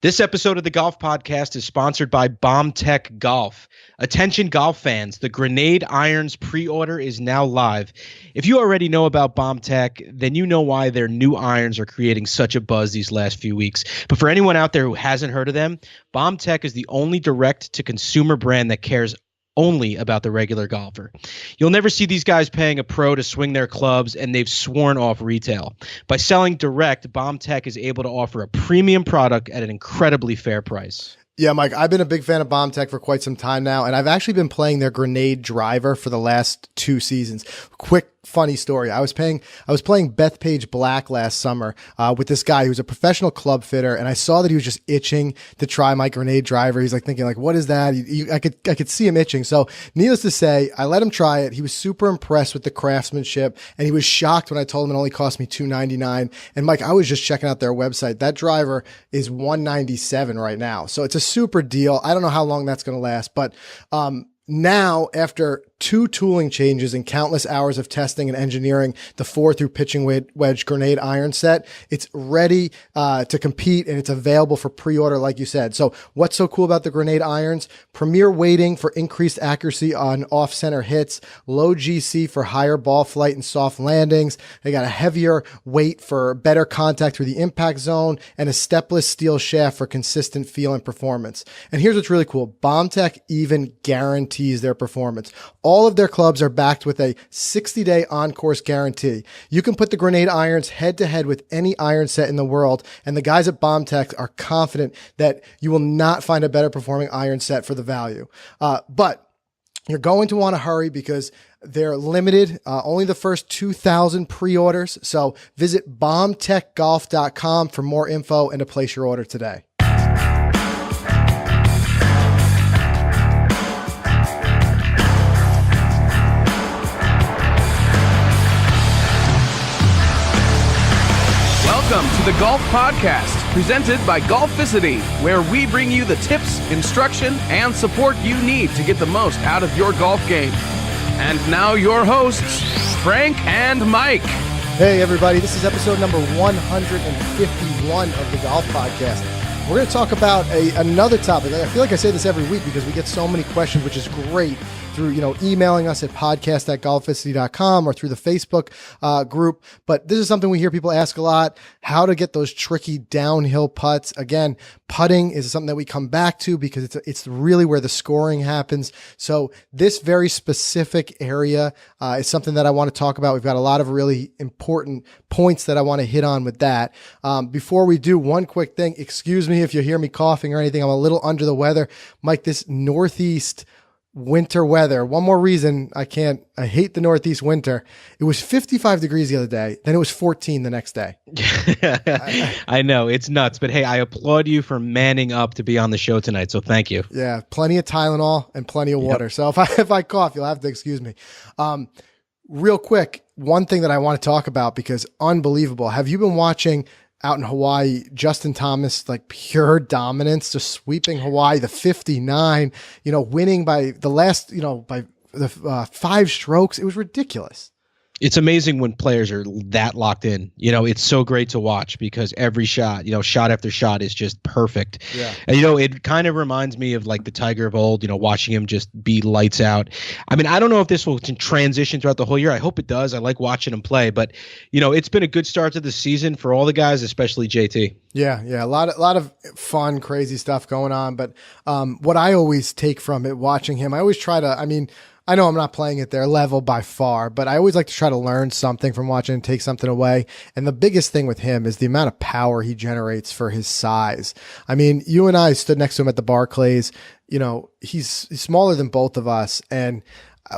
This episode of the Golf Podcast is sponsored by Bomb Tech Golf. Attention golf fans, the Grenade Irons pre-order is now live. If you already know about Bomb Tech, then you know why their new irons are creating such a buzz these last few weeks. But for anyone out there who hasn't heard of them, Bomb Tech is the only direct-to-consumer brand that cares only about the regular golfer. You'll never see these guys paying a pro to swing their clubs, and they've sworn off retail. By selling direct, Bomb Tech is able to offer a premium product at an incredibly fair price. Yeah, Mike, I've been a big fan of Bomb Tech for quite some time now, and I've actually been playing their Grenade driver for the last 2 seasons. Quick, funny story. I was playing Bethpage Black last summer with this guy who was a professional club fitter, and I saw that he was just itching to try my Grenade driver. He's like thinking, like, what is that? I could see him itching. So needless to say, I let him try it. He was super impressed with the craftsmanship, and he was shocked when I told him it only cost me $299. And Mike, I was just checking out their website. That driver is $197 right now. So it's a super deal. I don't know how long that's going to last, but now, after 2 tooling changes and countless hours of testing and engineering the 4-through pitching wedge Grenade iron set, it's ready to compete, and it's available for pre-order, like you said. So what's so cool about the Grenade irons? Premier weighting for increased accuracy on off-center hits, low GC for higher ball flight and soft landings. They got a heavier weight for better contact through the impact zone, and a stepless steel shaft for consistent feel and performance. And here's what's really cool. Bomb Tech even guarantees their performance. All of their clubs are backed with a 60-day on-course guarantee. You can put the Grenade irons head-to-head with any iron set in the world, and the guys at Bomb Tech are confident that you will not find a better performing iron set for the value. But you're going to want to hurry because they're limited, only the first 2,000 pre-orders. So visit bombtechgolf.com for more info and to place your order today. Welcome to the Golf Podcast, presented by Golficity, where we bring you the tips, instruction, and support you need to get the most out of your golf game. And now your hosts, Frank and Mike. Hey everybody, this is episode number 151 of the Golf Podcast. We're going to talk about another topic. I feel like I say this every week because we get so many questions, which is great, through emailing us at podcast@golficity.com or through the Facebook group. But this is something we hear people ask a lot: how to get those tricky downhill putts. Again, putting is something that we come back to because it's really where the scoring happens. So this very specific area is something that I want to talk about. We've got a lot of really important points that I want to hit on with that. Before we do, one quick thing. Excuse me if you hear me coughing or anything. I'm a little under the weather. Mike, this Northeast winter weather. One more reason I hate the Northeast winter. It was 55 degrees the other day. Then it was 14 the next day. I know, it's nuts, but hey, I applaud you for manning up to be on the show tonight. So thank you. Yeah. Plenty of Tylenol and plenty of water. Yep. So if I cough, you'll have to excuse me. Real quick, one thing that I want to talk about because unbelievable. Have you been watching out in Hawaii, Justin Thomas, like pure dominance, just sweeping Hawaii, the 59, winning by the last, by the 5 strokes. It was ridiculous. It's amazing when players are that locked in. It's so great to watch because every shot, shot after shot is just perfect. Yeah. And, it kind of reminds me of like the Tiger of old, watching him just be lights out. I mean, I don't know if this will transition throughout the whole year. I hope it does. I like watching him play, but it's been a good start to the season for all the guys, especially JT. Yeah. A lot of fun, crazy stuff going on. But what I always take from it, watching him, I always try to, I know I'm not playing at their level by far, but I always like to try to learn something from watching and take something away. And the biggest thing with him is the amount of power he generates for his size. I mean, you and I stood next to him at the Barclays. He's smaller than both of us. And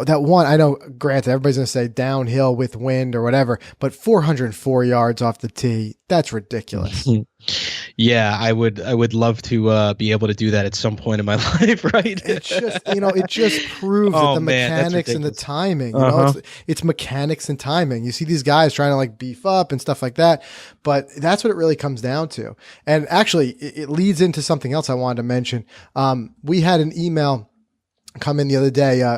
that one, I know, granted, everybody's going to say downhill with wind or whatever, but 404 yards off the tee, that's ridiculous. Yeah, I would love to be able to do that at some point in my life, right? It just proves that the mechanics and the timing, it's mechanics and timing. You see these guys trying to like beef up and stuff like that, but that's what it really comes down to. And actually, it leads into something else I wanted to mention. We had an email come in the other day.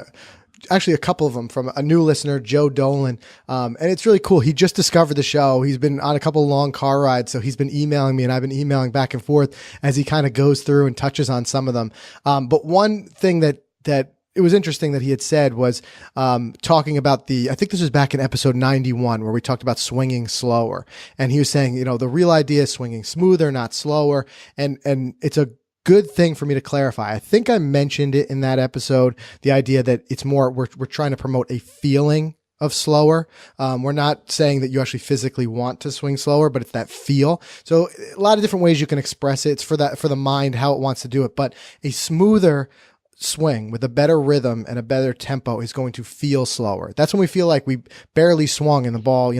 actually a couple of them from a new listener, Joe Dolan. And it's really cool. He just discovered the show. He's been on a couple long car rides. So he's been emailing me and I've been emailing back and forth as he kind of goes through and touches on some of them. But one thing that it was interesting that he had said was talking about I think this was back in episode 91 where we talked about swinging slower. And he was saying, the real idea is swinging smoother, not slower. And it's a good thing for me to clarify. I think I mentioned it in that episode, the idea that it's more, we're trying to promote a feeling of slower. We're not saying that you actually physically want to swing slower, but it's that feel. So a lot of different ways you can express it. It's for the mind, how it wants to do it. But a smoother swing with a better rhythm and a better tempo is going to feel slower. That's when we feel like we barely swung and the ball,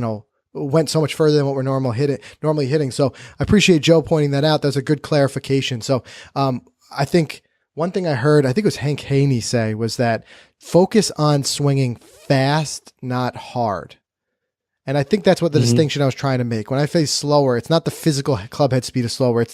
went so much further than what we're normally hitting. So I appreciate Joe pointing that out. That's a good clarification. So I think one thing I heard, I think it was Hank Haney say, was that focus on swinging fast, not hard. And I think that's what the distinction I was trying to make. When I say slower, it's not the physical club head speed is slower.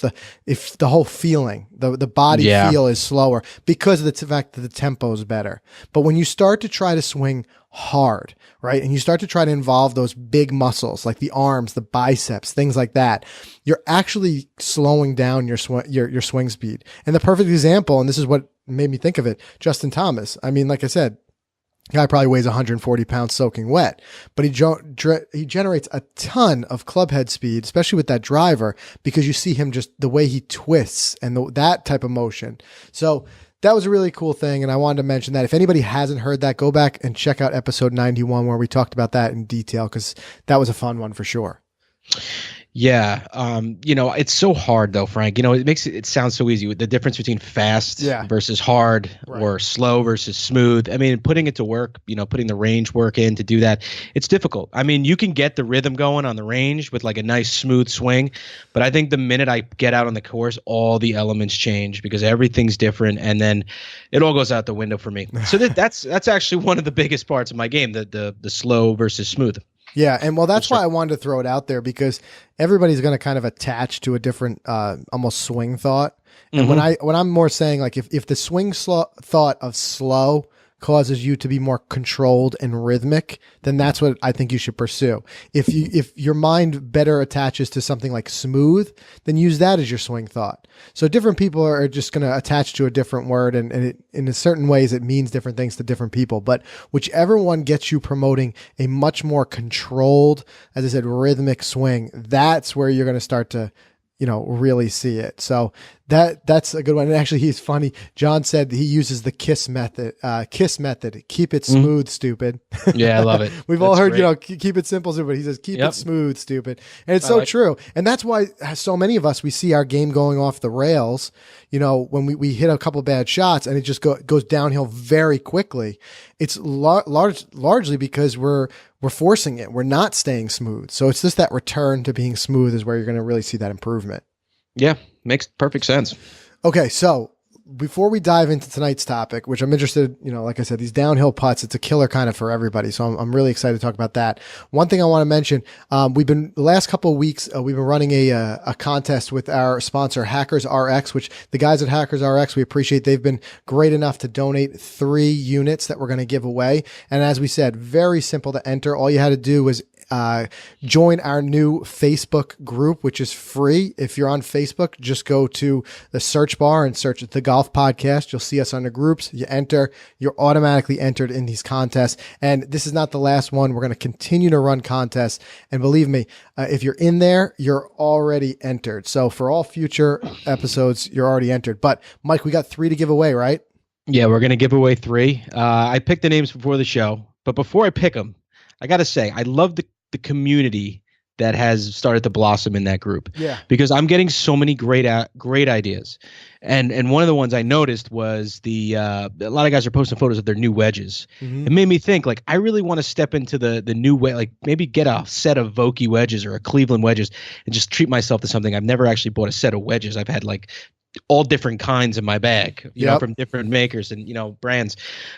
It's the whole feeling, the body feel is slower because of the fact that the tempo is better. But when you start to try to swing hard, right, and you start to try to involve those big muscles like the arms, the biceps, things like that, you're actually slowing down your swing speed. And the perfect example, and this is what made me think of it, Justin Thomas. I mean, like I said, guy probably weighs 140 pounds soaking wet, but he generates a ton of club head speed, especially with that driver, because you see him just the way he twists and that type of motion. So that was a really cool thing. And I wanted to mention that if anybody hasn't heard that, go back and check out episode 91 where we talked about that in detail, because that was a fun one for sure. Yeah. It's so hard though, Frank. It makes it sound so easy with the difference between fast versus hard or slow versus smooth. I mean, putting it to work, putting the range work in to do that, it's difficult. I mean, you can get the rhythm going on the range with like a nice smooth swing, but I think the minute I get out on the course, all the elements change because everything's different, and then it all goes out the window for me. So that's actually one of the biggest parts of my game, the slow versus smooth. Yeah, and that's why I wanted to throw it out there, because everybody's going to kind of attach to a different almost swing thought. And when I'm more saying, like, if the swing thought of slow causes you to be more controlled and rhythmic, then that's what I think you should pursue. If your mind better attaches to something like smooth, then use that as your swing thought. So different people are just going to attach to a different word, and it, in certain ways it means different things to different people. But whichever one gets you promoting a much more controlled, as I said, rhythmic swing, that's where you're going to start to really see it. So that's a good one. And actually, he's funny. John said he uses the KISS method. Keep it smooth, stupid. Yeah, I love it. We've all heard, keep it simple, stupid. He says, keep it smooth, stupid. And it's so true. And that's why so many of us, we see our game going off the rails, when we hit a couple bad shots and it just goes downhill very quickly. It's largely because we're forcing it. We're not staying smooth. So it's just that return to being smooth is where you're going to really see that improvement. Yeah, makes perfect sense. Okay, so before we dive into tonight's topic, which I'm interested, like I said, these downhill putts, it's a killer kind of for everybody. So I'm really excited to talk about that. One thing I want to mention, the last couple of weeks, we've been running a contest with our sponsor, Hackers RX, which the guys at Hackers RX, we appreciate. They've been great enough to donate 3 units that we're going to give away. And as we said, very simple to enter. All you had to do was join our new Facebook group, which is free. If you're on Facebook, just go to the search bar and search The Golf Podcast. You'll see us under groups. You enter, you're automatically entered in these contests. And this is not the last one. We're going to continue to run contests. And believe me, if you're in there, you're already entered. So for all future episodes, you're already entered. But Mike, we got 3 to give away, right? Yeah, we're going to give away 3. I picked the names before the show, but before I pick them, I got to say, I love the community that has started to blossom in that group. Yeah. Because I'm getting so many great ideas. And one of the ones I noticed was a lot of guys are posting photos of their new wedges. It made me think, like, I really want to step into the new way, like maybe get a set of Vokey wedges or a Cleveland wedges and just treat myself to something. I've never actually bought a set of wedges. I've had like all different kinds in my bag, you know, from different makers and, you know, brands.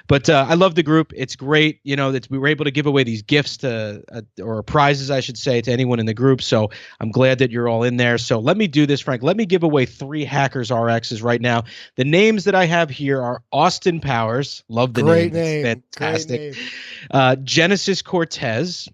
But I love the group. It's great. You know, that we were able to give away these gifts to or prizes, I should say, to anyone in the group. So I'm glad that you're all in there. So let me do this, Frank. Let me give away 3 Hackers RXs right now. The names that I have here are Austin Powers. Love the Great name. name. Fantastic. Great name. Genesis Cortez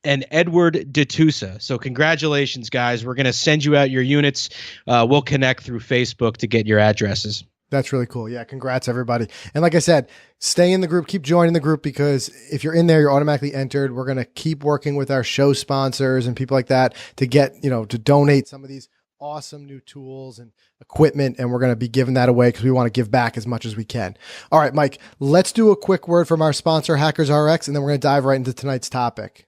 and Edward DeTusa. So congratulations, guys. We're going to send you out your units. We'll connect through Facebook to get your addresses. That's really cool. Yeah, congrats, everybody. And like I said, stay in the group, keep joining the group, because if you're in there, you're automatically entered. We're going to keep working with our show sponsors and people like that to get, you know, to donate some of these awesome new tools and equipment, and we're going to be giving that away because we want to give back as much as we can. All right, Mike, let's do a quick word from our sponsor, Hackers RX, and then we're going to dive right into tonight's topic.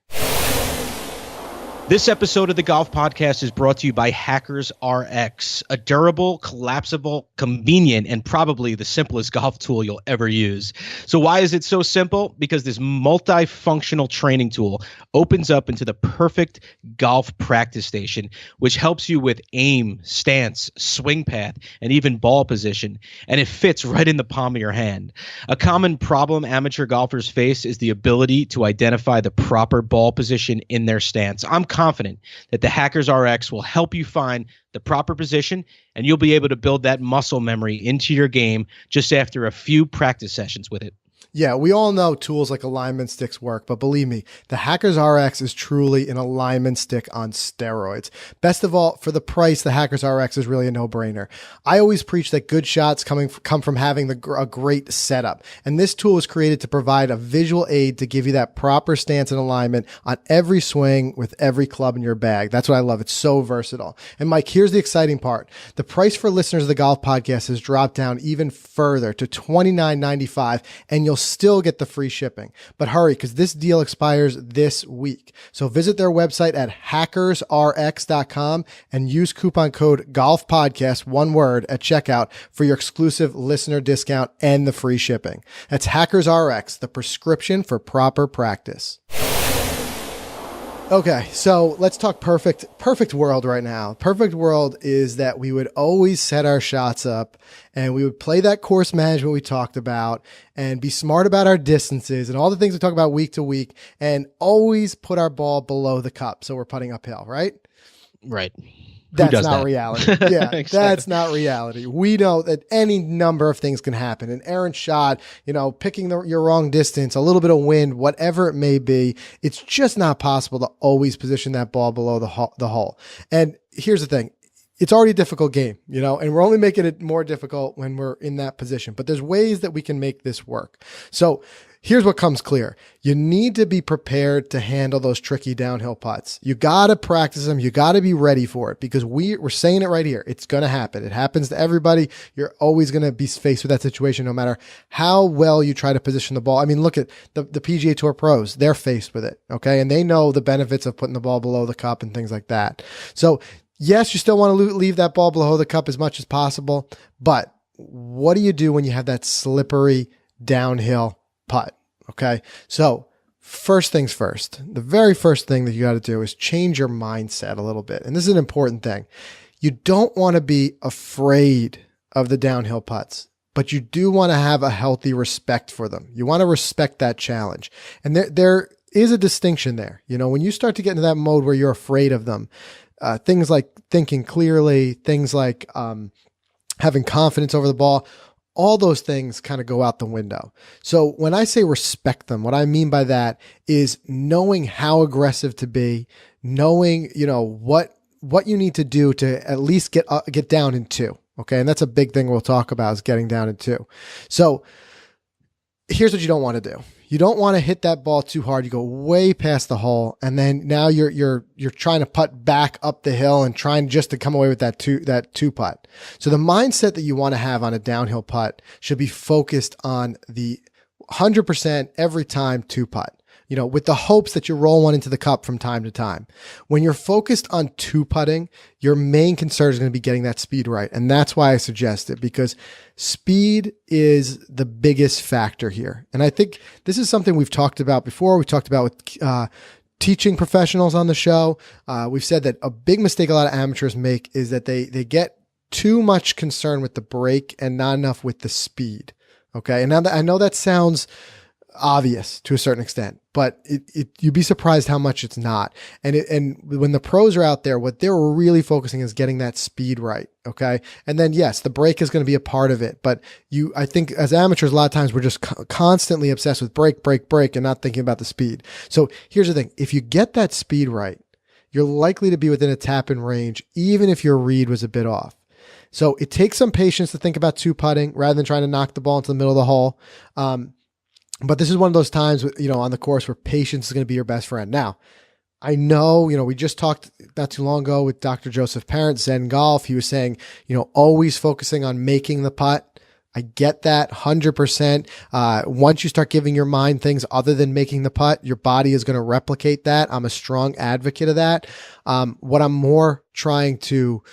This episode of the Golf Podcast is brought to you by Hackers RX, a durable, collapsible, convenient, and probably the simplest golf tool you'll ever use. So why is it so simple? Because this multifunctional training tool opens up into the perfect golf practice station, which helps you with aim, stance, swing path, and even ball position. And it fits right in the palm of your hand. A common problem amateur golfers face is the ability to identify the proper ball position in their stance. I'm confident that the Hackers RX will help you find the proper position, and you'll be able to build that muscle memory into your game just after a few practice sessions with it. Yeah, we all know tools like alignment sticks work, but believe me, the Hackers RX is truly an alignment stick on steroids. Best of all, for the price, the Hackers RX is really a no-brainer. I always preach that good shots come from having a great setup, and this tool is created to provide a visual aid to give you that proper stance and alignment on every swing with every club in your bag. That's what I love. It's so versatile. And Mike, here's the exciting part. The price for listeners of the Golf Podcast has dropped down even further to $29.95, and you'll still get the free shipping. But hurry, because this deal expires this week. So visit their website at hackersrx.com and use coupon code GOLFPODCAST, one word, at checkout for your exclusive listener discount and the free shipping. That's Hackers RX, the prescription for proper practice. Okay, so let's talk perfect world right now. Perfect world is that we would always set our shots up and we would play that course management we talked about and be smart about our distances and all the things we talk about week to week, and always put our ball below the cup so we're putting uphill, right? Right. That's not reality. Yeah, exactly. That's not reality. We know that any number of things can happen. An errant shot, you know, picking your wrong distance, a little bit of wind, whatever it may be. It's just not possible to always position that ball below the hole. And here's the thing. It's already a difficult game, you know, and we're only making it more difficult when we're in that position. But there's ways that we can make this work. So here's what comes clear. You need to be prepared to handle those tricky downhill putts. You got to practice them. You got to be ready for it, because we're saying it right here. It's going to happen. It happens to everybody. You're always going to be faced with that situation, no matter how well you try to position the ball. I mean, look at the PGA Tour pros. They're faced with it. Okay. And they know the benefits of putting the ball below the cup and things like that. So yes, you still want to leave that ball below the cup as much as possible, but what do you do when you have that slippery downhill putt? Okay. So first things first, the very first thing that you got to do is change your mindset a little bit. And this is an important thing. You don't want to be afraid of the downhill putts, but you do want to have a healthy respect for them. You want to respect that challenge. And there is a distinction there. You know, when you start to get into that mode where you're afraid of them, things like thinking clearly, things like having confidence over the ball, all those things kind of go out the window. So when I say respect them, what I mean by that is knowing how aggressive to be, knowing, you know, what you need to do to at least get down in 2. Okay. And that's a big thing we'll talk about, is getting down in 2. So here's what you don't want to do. You don't want to hit that ball too hard. You go way past the hole, and then now you're trying to putt back up the hill and trying just to come away with that two putt. So the mindset that you want to have on a downhill putt should be focused on the 100% every time 2 putt. You know, with the hopes that you roll one into the cup from time to time. When you're focused on 2 putting, your main concern is going to be getting that speed right. And that's why I suggest it, because speed is the biggest factor here. And I think this is something we've talked about before. We talked about with teaching professionals on the show. We've said that a big mistake a lot of amateurs make is that they get too much concern with the break and not enough with the speed. Okay. And now that I know that sounds obvious to a certain extent, but you'd be surprised how much it's not. And when the pros are out there, what they're really focusing is getting that speed right. Okay. And then yes, the break is going to be a part of it, but I think as amateurs, a lot of times we're just constantly obsessed with break and not thinking about the speed. So here's the thing. If you get that speed right, you're likely to be within a tap in range, even if your read was a bit off. So it takes some patience to think about two putting rather than trying to knock the ball into the middle of the hole. But this is one of those times, on the course where patience is going to be your best friend. Now, I know, we just talked not too long ago with Dr. Joseph Parent, Zen Golf. He was saying, always focusing on making the putt. I get that 100%. Once you start giving your mind things other than making the putt, your body is going to replicate that. I'm a strong advocate of that. What I'm more trying to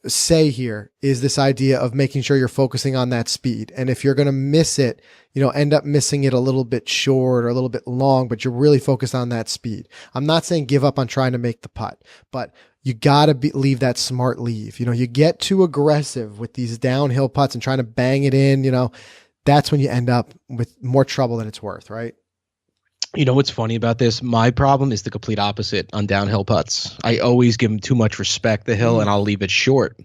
say here is this idea of making sure you're focusing on that speed. And if you're going to miss it, end up missing it a little bit short or a little bit long, but you're really focused on that speed. I'm not saying give up on trying to make the putt, but you got to leave that smart leave. You get too aggressive with these downhill putts and trying to bang it in, that's when you end up with more trouble than it's worth, right? You know what's funny about this? My problem is the complete opposite on downhill putts. I always give them too much respect, the hill, and I'll leave it short.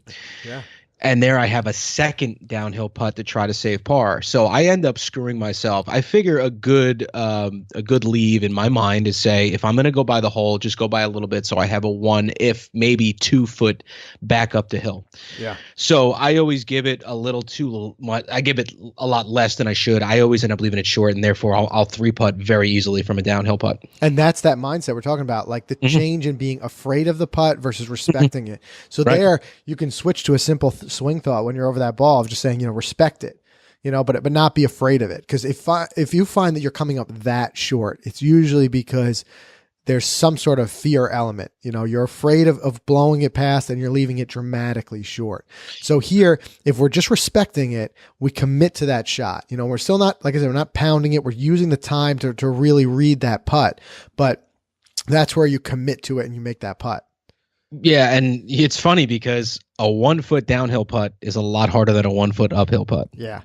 Yeah. And there I have a second downhill putt to try to save par. So I end up screwing myself. I figure a good leave in my mind is say, if I'm going to go by the hole, just go by a little bit so I have a 1, if maybe 2 foot back up the hill. Yeah. So I always give it a little too much. I give it a lot less than I should. I always end up leaving it short, and therefore I'll 3-putt very easily from a downhill putt. And that's that mindset we're talking about, like the change in being afraid of the putt versus respecting it. So Right. There you can switch to a simple swing thought when you're over that ball of just saying, respect it, but not be afraid of it. Because if you find that you're coming up that short, it's usually because there's some sort of fear element. You're afraid of blowing it past and you're leaving it dramatically short. So here, if we're just respecting it, we commit to that shot. We're still not, like I said, we're not pounding it. We're using the time to really read that putt, but that's where you commit to it and you make that putt. Yeah, and it's funny because a 1 foot downhill putt is a lot harder than a 1 foot uphill putt. Yeah.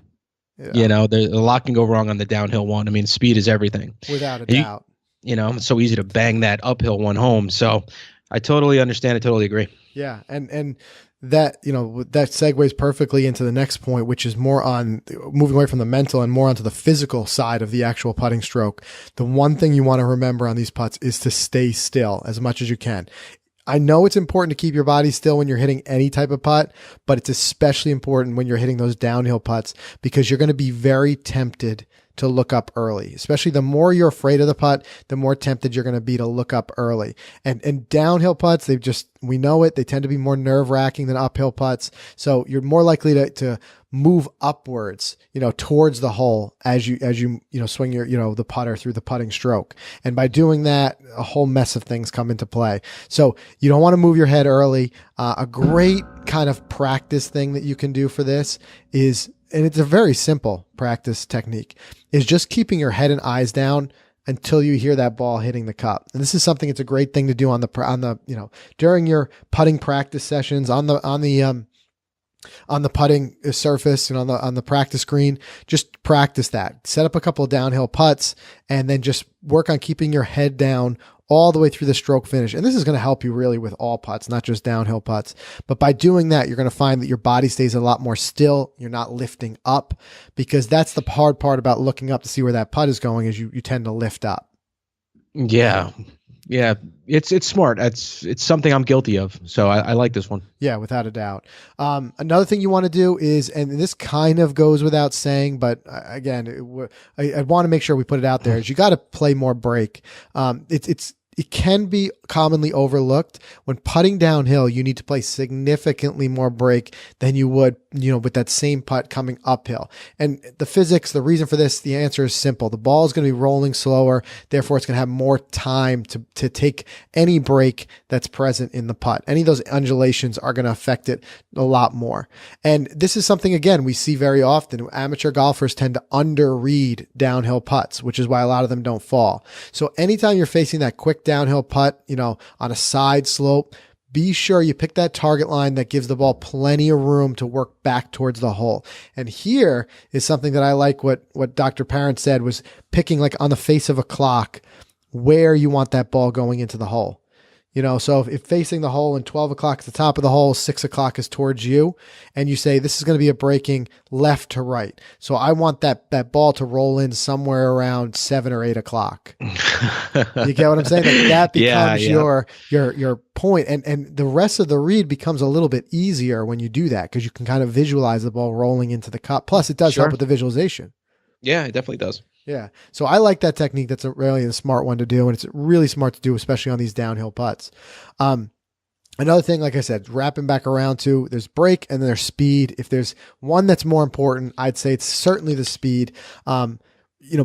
There's a lot can go wrong on the downhill one. I mean, speed is everything. Without a doubt. It's so easy to bang that uphill one home. So I totally understand. I totally agree. Yeah. And that, that segues perfectly into the next point, which is more on moving away from the mental and more onto the physical side of the actual putting stroke. The one thing you want to remember on these putts is to stay still as much as you can. I know it's important to keep your body still when you're hitting any type of putt, but it's especially important when you're hitting those downhill putts because you're going to be very tempted to look up early. Especially the more you're afraid of the putt, the more tempted you're going to be to look up early. And downhill putts, we know it, they tend to be more nerve-wracking than uphill putts. So you're more likely to move upwards, towards the hole as you swing your, the putter through the putting stroke. And by doing that, a whole mess of things come into play. So you don't want to move your head early. A great kind of practice thing that you can do for this is, and it's a very simple practice technique, is just keeping your head and eyes down until you hear that ball hitting the cup. And this is something, it's a great thing to do on the during your putting practice sessions on the putting surface and on the practice green. Just practice that. Set up a couple of downhill putts and then just work on keeping your head down all the way through the stroke finish. And this is going to help you really with all putts, not just downhill putts. But by doing that, you're going to find that your body stays a lot more still. You're not lifting up, because that's the hard part about looking up to see where that putt is going, is you tend to lift up. Yeah. Yeah. It's smart. It's something I'm guilty of. So I like this one. Yeah, without a doubt. Another thing you want to do is, and this kind of goes without saying, but again, I want to make sure we put it out there, is you got to play more break. It can be commonly overlooked. When putting downhill, you need to play significantly more break than you would, with that same putt coming uphill. And the physics, the reason for this, the answer is simple. The ball is going to be rolling slower. Therefore, it's going to have more time to take any break that's present in the putt. Any of those undulations are going to affect it a lot more. And this is something, again, we see very often. Amateur golfers tend to underread downhill putts, which is why a lot of them don't fall. So anytime you're facing that quick downhill putt, on a side slope, be sure you pick that target line that gives the ball plenty of room to work back towards the hole. And here is something that I like what Dr. Parent said was picking like on the face of a clock where you want that ball going into the hole. So if facing the hole and 12 o'clock is the top of the hole, 6 o'clock is towards you, and you say, this is going to be a breaking left to right. So I want that ball to roll in somewhere around 7 or 8 o'clock. You get what I'm saying? Like that becomes your point. And the rest of the read becomes a little bit easier when you do that, because you can kind of visualize the ball rolling into the cup. Plus it does help with the visualization. Yeah, it definitely does. Yeah. So I like that technique. That's really a smart one to do. And it's really smart to do, especially on these downhill putts. Another thing, like I said, wrapping back around to there's break and then there's speed. If there's one that's more important, I'd say it's certainly the speed.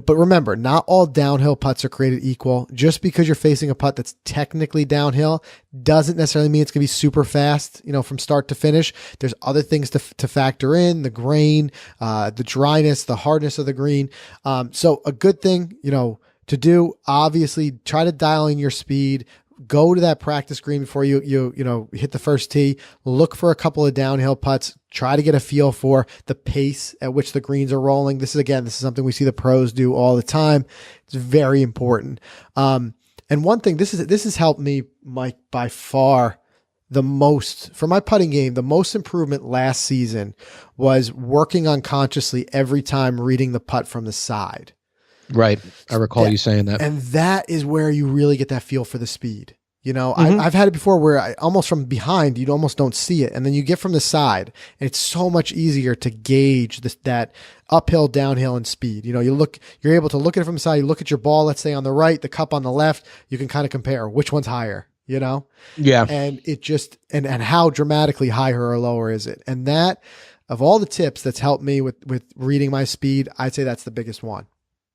But remember, not all downhill putts are created equal. Just because you're facing a putt that's technically downhill doesn't necessarily mean it's going to be super fast, from start to finish. There's other things to factor in, the grain, the dryness, the hardness of the green. So a good thing, to do, obviously try to dial in your speed. Go to that practice green before you hit the first tee. Look for a couple of downhill putts. Try to get a feel for the pace at which the greens are rolling. This is something we see the pros do all the time. It's very important. And one thing, this has helped me, Mike, by far the most for my putting game. The most improvement last season was working unconsciously every time reading the putt from the side. Right. I recall you saying that. And that is where you really get that feel for the speed. I've had it before where almost from behind, you almost don't see it. And then you get from the side, and it's so much easier to gauge that uphill, downhill, and speed. You're able to look at it from the side. You look at your ball, let's say on the right, the cup on the left, you can kind of compare which one's higher, Yeah. And it just, and how dramatically higher or lower is it? And that, of all the tips that's helped me with reading my speed, I'd say that's the biggest one.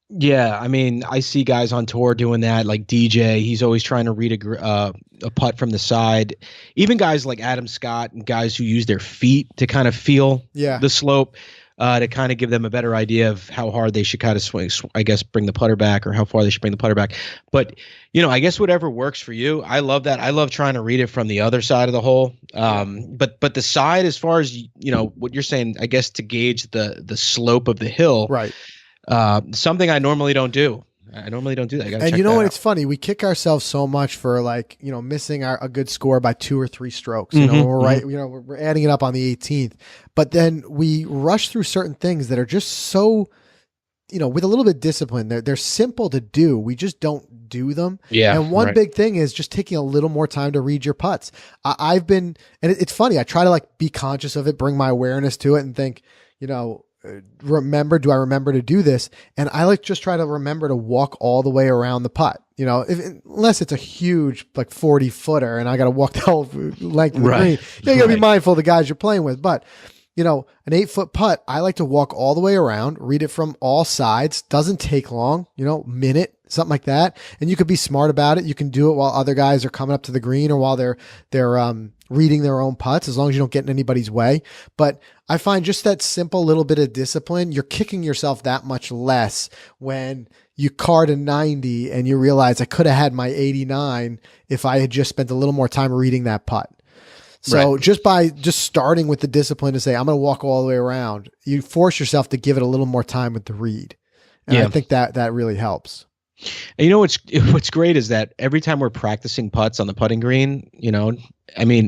Yeah, I mean, I see guys on tour doing that, like DJ. He's always trying to read a putt from the side. Even guys like Adam Scott and guys who use their feet to kind of feel the slope, to kind of give them a better idea of how hard they should kind of swing, I guess, bring the putter back, or how far they should bring the putter back. But, I guess whatever works for you. I love that. I love trying to read it from the other side of the hole. But the side, as far as, what you're saying, I guess to gauge the slope of the hill. Right. Something I normally don't do. I normally don't do that. And you know what? It's funny. We kick ourselves so much for missing a good score by 2 or 3 strokes. We're adding it up on the 18th, but then we rush through certain things that are just so, with a little bit of discipline. They're simple to do. We just don't do them. Yeah. And one big thing is just taking a little more time to read your putts. It's funny. I try to be conscious of it, bring my awareness to it, and think, do I remember to do this? And I just try to remember to walk all the way around the putt, unless it's a huge 40 footer and I got to walk the whole length of the green. You got to be mindful of the guys you're playing with, but an 8-foot putt, I like to walk all the way around, read it from all sides. Doesn't take long, minute, something like that. And you could be smart about it. You can do it while other guys are coming up to the green, or while they're reading their own putts, as long as you don't get in anybody's way. But I find just that simple little bit of discipline, you're kicking yourself that much less when you card a 90 and you realize I could have had my 89 if I had just spent a little more time reading that putt. So just by starting with the discipline to say, I'm going to walk all the way around, you force yourself to give it a little more time with the read. And I think that really helps. And what's great is that every time we're practicing putts on the putting green,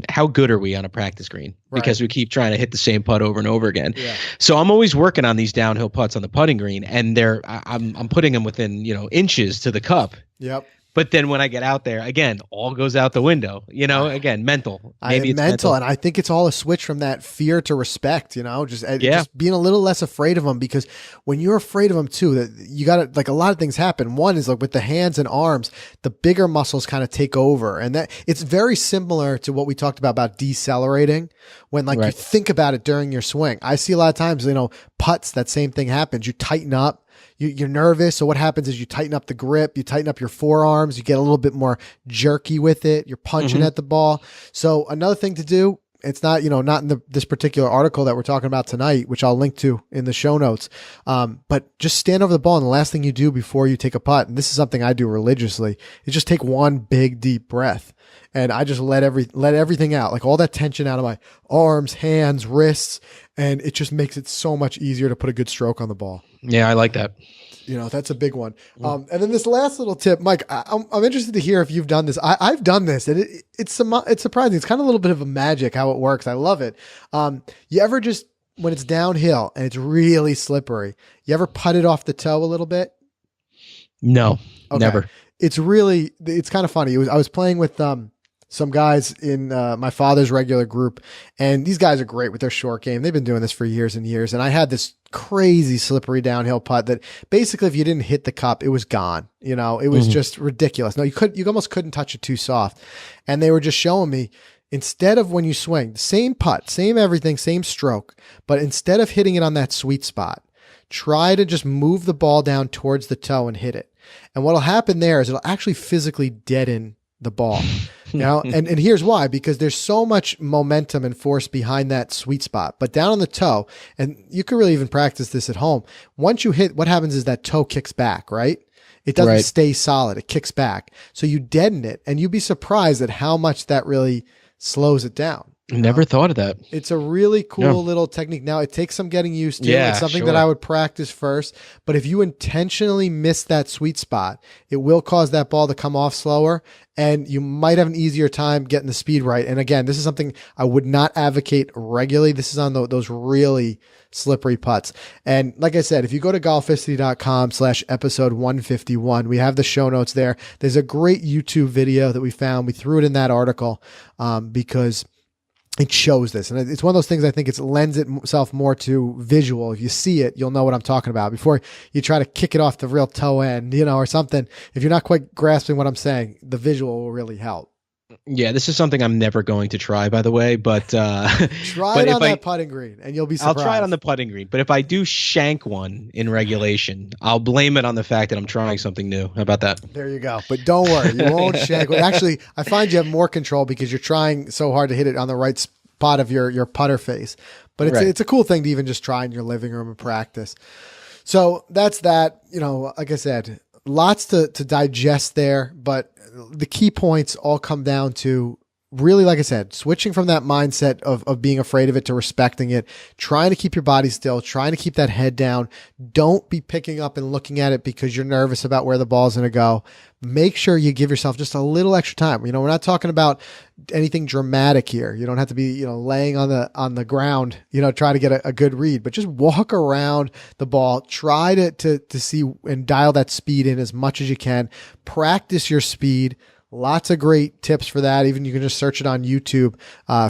how good are we on a practice green? Because we keep trying to hit the same putt over and over again. Yeah. So I'm always working on these downhill putts on the putting green, and I'm putting them within, inches to the cup. Yep. But then when I get out there, again, all goes out the window. Again, mental. Maybe it's mental. And I think it's all a switch from that fear to respect. Just being a little less afraid of them, because when you're afraid of them too, that you got to a lot of things happen. One is with the hands and arms, the bigger muscles kind of take over, and that it's very similar to what we talked about decelerating. When you think about it during your swing, I see a lot of times putts, that same thing happens. You tighten up. You're nervous. So what happens is you tighten up the grip, you tighten up your forearms, you get a little bit more jerky with it. You're punching at the ball. So another thing to do, it's not, not in this particular article that we're talking about tonight, which I'll link to in the show notes. But just stand over the ball. And the last thing you do before you take a putt, and this is something I do religiously, is just take one big deep breath. and I just let everything out, like all that tension out of my arms, hands, wrists, and it just makes it so much easier to put a good stroke on the ball. Yeah, I like that. That's a big one. And then this last little tip, Mike, I'm interested to hear if you've done this. I've done this, and it's surprising. It's kind of a little bit of a magic how it works. I love it. You ever just, when it's downhill and it's really slippery, you ever putt it off the toe a little bit? No, okay. Never. It's kind of funny. I was playing with some guys in my father's regular group, and these guys are great with their short game. They've been doing this for years and years. And I had this crazy slippery downhill putt that basically if you didn't hit the cup, it was gone. It was just ridiculous. No, you almost couldn't touch it too soft. And they were just showing me, instead of when you swing, same putt, same everything, same stroke, but instead of hitting it on that sweet spot, try to just move the ball down towards the toe and hit it. And what'll happen there is it'll actually physically deaden the ball. And here's why, because there's so much momentum and force behind that sweet spot. But down on the toe, and you could really even practice this at home, once you hit, what happens is that toe kicks back, right? It doesn't stay solid. It kicks back. So you deaden it, and you'd be surprised at how much that really slows it down. Never thought of that. It's a really cool little technique. Now, it takes some getting used to. It's something that I would practice first. But if you intentionally miss that sweet spot, it will cause that ball to come off slower, and you might have an easier time getting the speed right. And again, this is something I would not advocate regularly. This is on those really slippery putts. And like I said, if you go to golficity.com/episode 151, we have the show notes there. There's a great YouTube video that we found. We threw it in that article because it shows this. And it's one of those things, I think it lends itself more to visual. If you see it, you'll know what I'm talking about before you try to kick it off the real toe end, or something. If you're not quite grasping what I'm saying, the visual will really help. Yeah, this is something I'm never going to try, by the way, but try it on that putting green and you'll be surprised. I'll try it on the putting green, but if I do shank one in regulation, I'll blame it on the fact that I'm trying something new. How about that? There you go. But don't worry, you won't shank one. Actually, I find you have more control because you're trying so hard to hit it on the right spot of your putter face. But it's a cool thing to even just try in your living room and practice. So that's that. Like I said, lots to digest there, but the key points all come down to really, like I said, switching from that mindset of being afraid of it to respecting it, trying to keep your body still, trying to keep that head down. Don't be picking up and looking at it because you're nervous about where the ball's going to go. Make sure you give yourself just a little extra time. We're not talking about anything dramatic here. You don't have to be, laying on the ground, try to get a good read, but just walk around the ball, try to see and dial that speed in as much as you can. Practice your speed. Lots of great tips for that. Even you can just search it on YouTube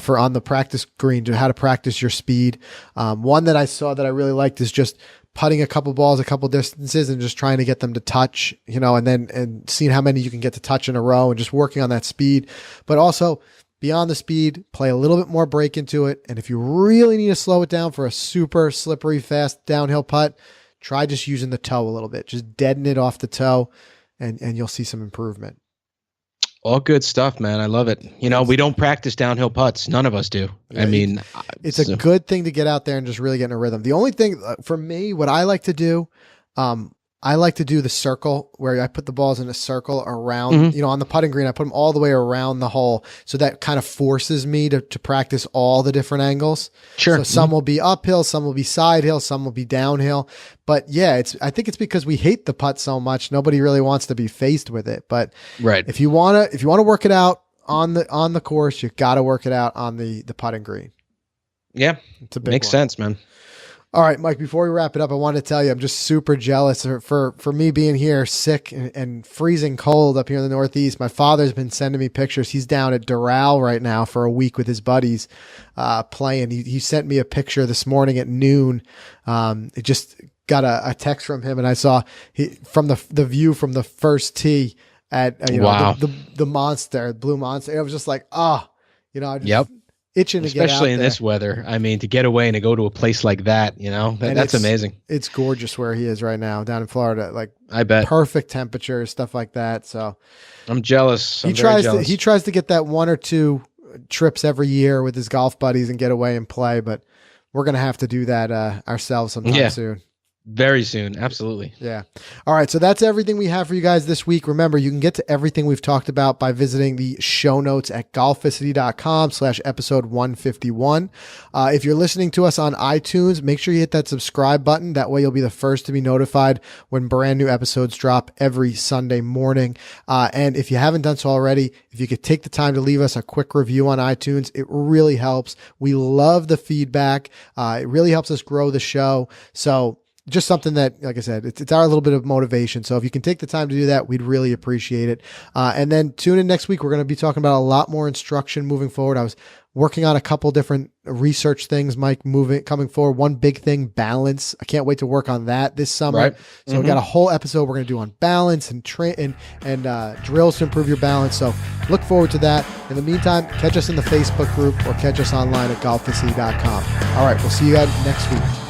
for on the practice green to how to practice your speed. One that I saw that I really liked is just putting a couple balls, a couple distances, and just trying to get them to touch, and seeing how many you can get to touch in a row and just working on that speed. But also beyond the speed, play a little bit more break into it. And if you really need to slow it down for a super slippery, fast downhill putt, try just using the toe a little bit. Just deaden it off the toe and you'll see some improvement. All good stuff, man. I love it. We don't practice downhill putts. None of us do. Yeah, it's a good thing to get out there and just really get in a rhythm. The only thing for me, what I like to do, I like to do the circle where I put the balls in a circle around, on the putting green, I put them all the way around the hole. So that kind of forces me to practice all the different angles. Sure. So some will be uphill, some will be side hill, some will be downhill. But yeah, I think it's because we hate the putt so much. Nobody really wants to be faced with it. But if you want to work it out on the course, you got to work it out on the putting green. Yeah. It's a big Makes one. sense, man. All right, Mike, before we wrap it up, I wanted to tell you I'm just super jealous for me being here sick and freezing cold up here in the Northeast. My father's been sending me pictures. He's down at Doral right now for a week with his buddies playing. He sent me a picture this morning at noon. It just got a text from him, and I saw from the view from the first tee at the monster, Blue Monster. I was just like, I just itching to get out there. Especially in this weather. I mean, to get away and to go to a place like that, that's amazing. It's gorgeous where he is right now down in Florida. Like, I bet. Perfect temperatures, stuff like that. So I'm jealous. He tries to get that one or two trips every year with his golf buddies and get away and play, but we're going to have to do that ourselves sometime soon. Very soon. Absolutely. Yeah. All right. So that's everything we have for you guys this week. Remember, you can get to everything we've talked about by visiting the show notes at golficity.com/episode 151. If you're listening to us on iTunes, make sure you hit that subscribe button. That way you'll be the first to be notified when brand new episodes drop every Sunday morning. And if you haven't done so already, if you could take the time to leave us a quick review on iTunes, it really helps. We love the feedback. It really helps us grow the show. So just something that, like I said, it's our little bit of motivation. So if you can take the time to do that, we'd really appreciate it. And then tune in next week. We're going to be talking about a lot more instruction moving forward. I was working on a couple different research things, Mike, coming forward. One big thing, balance. I can't wait to work on that this summer. Right. So we got a whole episode we're going to do on balance and drills to improve your balance. So look forward to that. In the meantime, catch us in the Facebook group or catch us online at golficity.com. All right. We'll see you guys next week.